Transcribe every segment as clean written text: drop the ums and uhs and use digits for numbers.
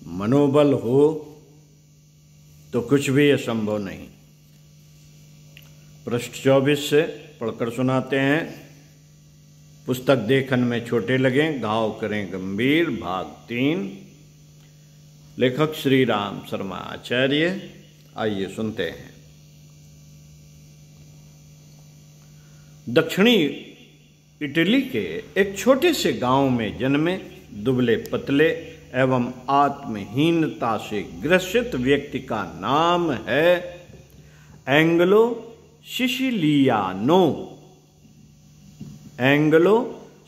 मनोबल हो तो कुछ भी असंभव नहीं। पृष्ठ 24 से पढ़कर सुनाते हैं। पुस्तक देखन में छोटे लगें, घाव करें गंभीर, भाग 3। लेखक श्री राम शर्मा आचार्य। आइए सुनते हैं। दक्षिणी इटली के एक छोटे से गांव में जन्मे दुबले पतले एवं आत्महीनता से ग्रसित व्यक्ति का नाम है एंग्लो सिसिलियानो। एंग्लो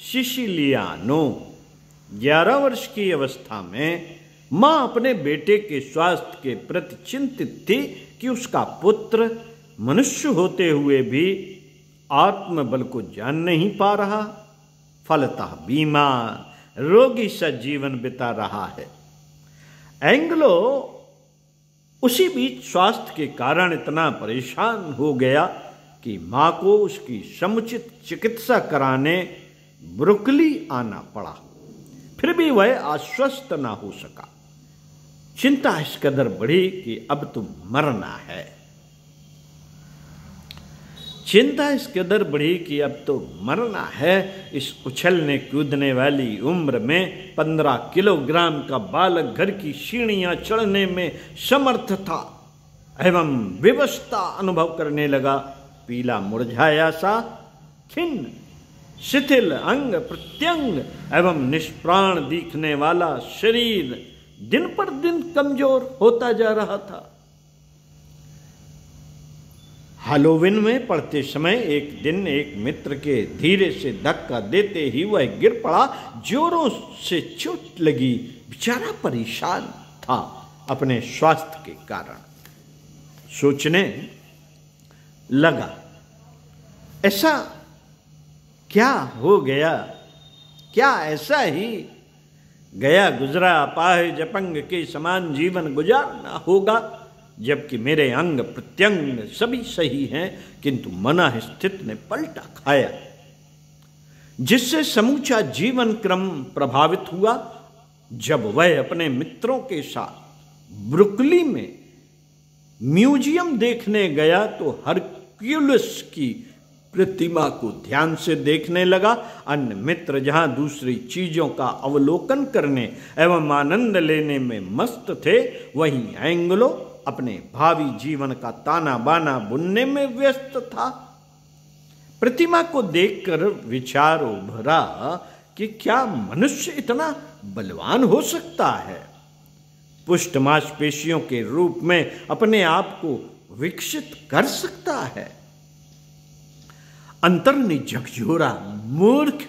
सिसिलियानो 11 वर्ष की अवस्था में मां अपने बेटे के स्वास्थ्य के प्रति चिंतित थी कि उसका पुत्र मनुष्य होते हुए भी आत्मबल को जान नहीं पा रहा, फलतः बीमार रोगी सा जीवन बिता रहा है। एंग्लो उसी बीच स्वास्थ्य के कारण इतना परेशान हो गया कि मां को उसकी समुचित चिकित्सा कराने ब्रुकली आना पड़ा। फिर भी वह आश्वस्त ना हो सका। चिंता इस कदर बढ़ी कि अब तो मरना है। चिंता इस कदर बढ़ी कि अब तो मरना है। इस उछलने कूदने वाली उम्र में 15 किलोग्राम का बालक घर की सीढ़ियां चढ़ने में समर्थ था एवं विवशता अनुभव करने लगा। पीला मुरझाया सा, खिन्न शिथिल अंग प्रत्यंग एवं निष्प्राण दिखने वाला शरीर दिन पर दिन कमजोर होता जा रहा था। हैलोवीन में पढ़ते समय एक दिन एक मित्र के धीरे से धक्का देते ही वह गिर पड़ा। जोरों से चोट लगी। बेचारा परेशान था अपने स्वास्थ्य के कारण। सोचने लगा, ऐसा क्या हो गया? क्या ऐसा ही गया गुजरा अपाहिज अपंग के समान जीवन गुजारना होगा, जबकि मेरे अंग प्रत्यंग सभी सही हैं, किंतु मना स्थित ने पलटा खाया, जिससे समूचा जीवन क्रम प्रभावित हुआ। जब वह अपने मित्रों के साथ ब्रुकली में म्यूजियम देखने गया तो हरक्यूलिस की प्रतिमा को ध्यान से देखने लगा। अन्य मित्र जहां दूसरी चीजों का अवलोकन करने एवं आनंद लेने में मस्त थे, वहीं एंग्लो अपने भावी जीवन का ताना बाना बुनने में व्यस्त था। प्रतिमा को देखकर विचार उभरा कि क्या मनुष्य इतना बलवान हो सकता है? पुष्ट मांसपेशियों के रूप में अपने आप को विकसित कर सकता है? अंतर ने झकझोरा, मूर्ख,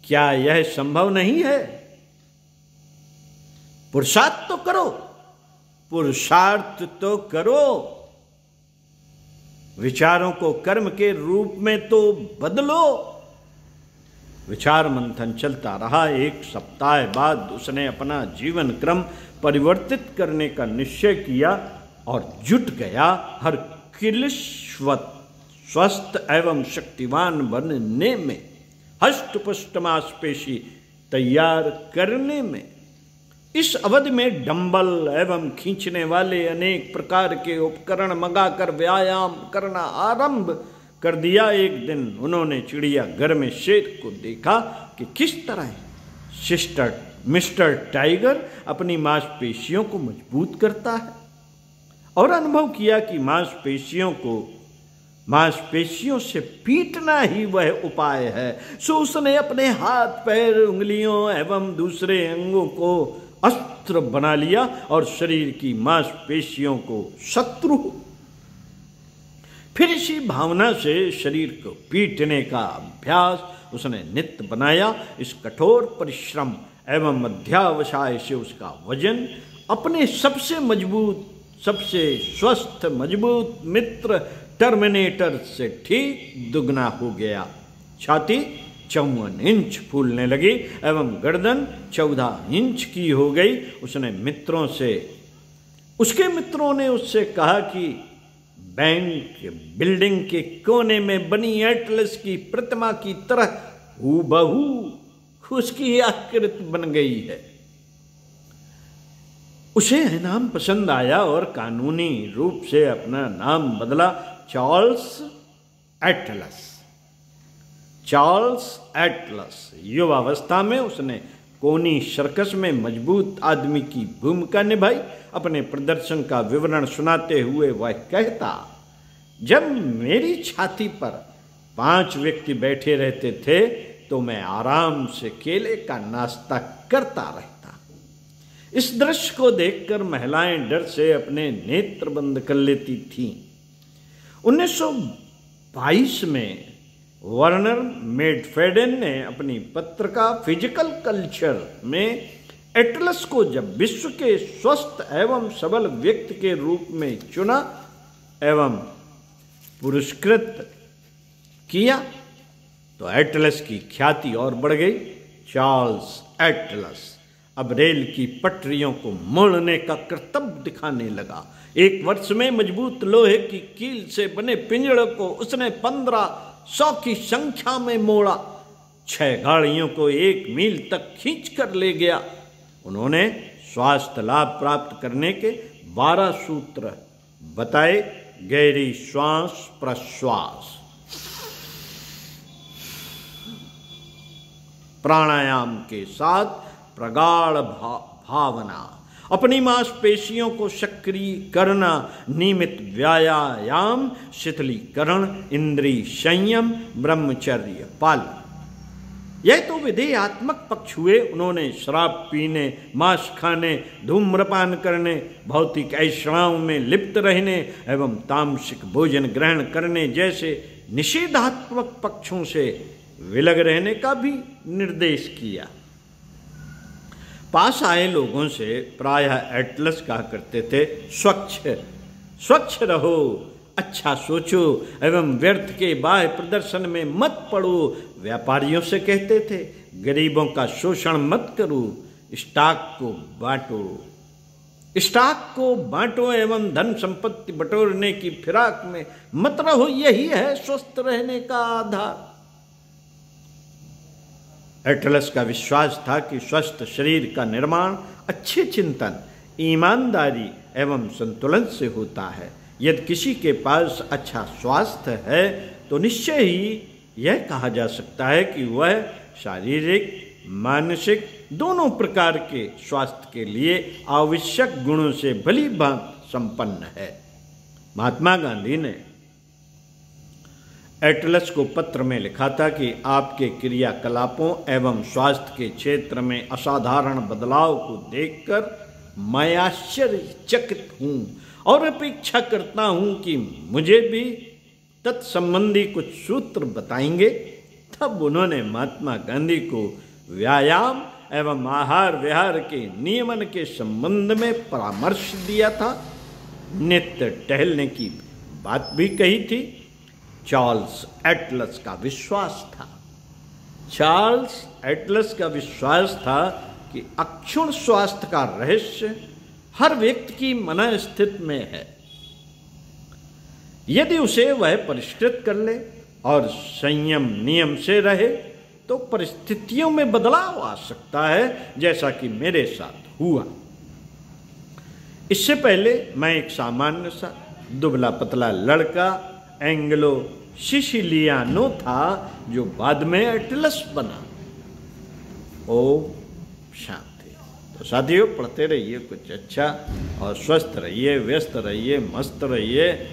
क्या यह संभव नहीं है? पुरुषार्थ तो करो, पुरुषार्थ तो करो, विचारों को कर्म के रूप में तो बदलो। विचार मंथन चलता रहा। एक सप्ताह बाद उसने अपना जीवन क्रम परिवर्तित करने का निश्चय किया और जुट गया हरक्यूलिस स्वस्थ एवं शक्तिवान बनने में, हष्टपुष्ट मांसपेशी तैयार करने में। इस अवधि में डंबल एवं खींचने वाले अनेक प्रकार के उपकरण मंगाकर व्यायाम करना आरंभ कर दिया। एक दिन उन्होंने चिड़ियाघर में शेर को देखा कि किस तरह मिस्टर टाइगर अपनी मांसपेशियों को मजबूत करता है, और अनुभव किया कि मांसपेशियों से पीटना ही वह उपाय है। सो उसने अपने हाथ पैर उंगलियों एवं दूसरे अंगों को अस्त्र बना लिया और शरीर की मांसपेशियों को शत्रु। फिर इसी भावना से शरीर को पीटने का अभ्यास उसने नित्य बनाया। इस कठोर परिश्रम एवं अध्यावसाय से उसका वजन अपने सबसे स्वस्थ मजबूत मित्र टर्मिनेटर से ठीक दुगना हो गया। छाती 54 इंच फूलने लगी एवं गर्दन 14 इंच की हो गई। उसके मित्रों ने उससे कहा कि बैंक बिल्डिंग के कोने में बनी एटलस की प्रतिमा की तरह हूबहू उसकी आकृति बन गई है। उसे यह नाम पसंद आया और कानूनी रूप से अपना नाम बदला चार्ल्स एटलस। Charles Atlas. युवावस्था में उसने कोनी सर्कस में मजबूत आदमी की भूमिका निभाई। अपने प्रदर्शन का विवरण सुनाते हुए वह कहता, जब मेरी छाती पर 5 व्यक्ति बैठे रहते थे तो मैं आराम से केले का नाश्ता करता रहता। इस दृश्य को देखकर महिलाएं डर से अपने नेत्र बंद कर लेती थीं। 1922 में वर्नर मेडफेडेन ने अपनी पत्रिका फिजिकल कल्चर में एटलस को जब विश्व के स्वस्थ एवं सबल व्यक्ति के रूप में चुना एवं पुरस्कृत किया तो एटलस की ख्याति और बढ़ गई। चार्ल्स एटलस अब रेल की पटरियों को मोड़ने का कर्तव्य दिखाने लगा। 1 वर्ष में मजबूत लोहे की कील से बने पिंजड़ों को उसने 1500 की संख्या में मोड़ा। 6 गाड़ियों को 1 मील तक खींच कर ले गया। उन्होंने स्वास्थ्य लाभ प्राप्त करने के 12 सूत्र बताए। गहरी श्वास प्रश्वास, प्राणायाम के साथ प्रगाढ़ भावना, अपनी मांसपेशियों को सक्रिय करना, नियमित व्यायाम, शिथिलीकरण, इंद्रिय संयम, ब्रह्मचर्य पालन। यह तो विधेयात्मक पक्ष हुए। उन्होंने शराब पीने, मांस खाने, धूम्रपान करने, भौतिक ऐषणाओं में लिप्त रहने एवं तामसिक भोजन ग्रहण करने जैसे निषेधात्मक पक्षों से विलग रहने का भी निर्देश किया। पास आए लोगों से प्रायः एटलस कहा करते थे, स्वच्छ रहो, अच्छा सोचो एवं व्यर्थ के बाह्य प्रदर्शन में मत पड़ो। व्यापारियों से कहते थे, गरीबों का शोषण मत करो, स्टॉक को बांटो एवं धन संपत्ति बटोरने की फिराक में मत रहो। यही है स्वस्थ रहने का आधार। एटलस का विश्वास था कि स्वस्थ शरीर का निर्माण अच्छे चिंतन, ईमानदारी एवं संतुलन से होता है। यदि किसी के पास अच्छा स्वास्थ्य है तो निश्चय ही यह कहा जा सकता है कि वह शारीरिक, मानसिक दोनों प्रकार के स्वास्थ्य के लिए आवश्यक गुणों से भली भांति संपन्न है। महात्मा गांधी ने एटलस को पत्र में लिखा था कि आपके क्रियाकलापों एवं स्वास्थ्य के क्षेत्र में असाधारण बदलाव को देखकर मैं आश्चर्यचकित हूँ और अपेक्षा करता हूँ कि मुझे भी तत्संबंधी कुछ सूत्र बताएंगे। तब उन्होंने महात्मा गांधी को व्यायाम एवं आहार विहार के नियमन के संबंध में परामर्श दिया था। नित्य टहलने की बात भी कही थी। चार्ल्स एटलस का विश्वास था कि अक्षुण्ण स्वास्थ्य का रहस्य हर व्यक्ति की मनःस्थिति में है। यदि उसे वह परिष्कृत कर ले और संयम नियम से रहे तो परिस्थितियों में बदलाव आ सकता है, जैसा कि मेरे साथ हुआ। इससे पहले मैं एक सामान्य सा दुबला पतला लड़का एंग्लो सिसिलियानो था जो बाद में एटलस बना। ओम शांति। तो साथियों, पढ़ते रहिए कुछ अच्छा और स्वस्थ रहिए, व्यस्त रहिए, मस्त रहिए,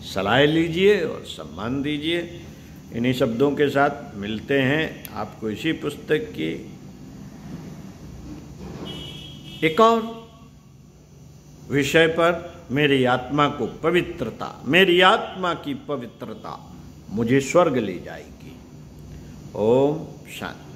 सलाह लीजिए और सम्मान दीजिए। इन्हीं शब्दों के साथ मिलते हैं आपको इसी पुस्तक की एक और विषय पर। मेरी आत्मा की पवित्रता मुझे स्वर्ग ले जाएगी। ओम शांति।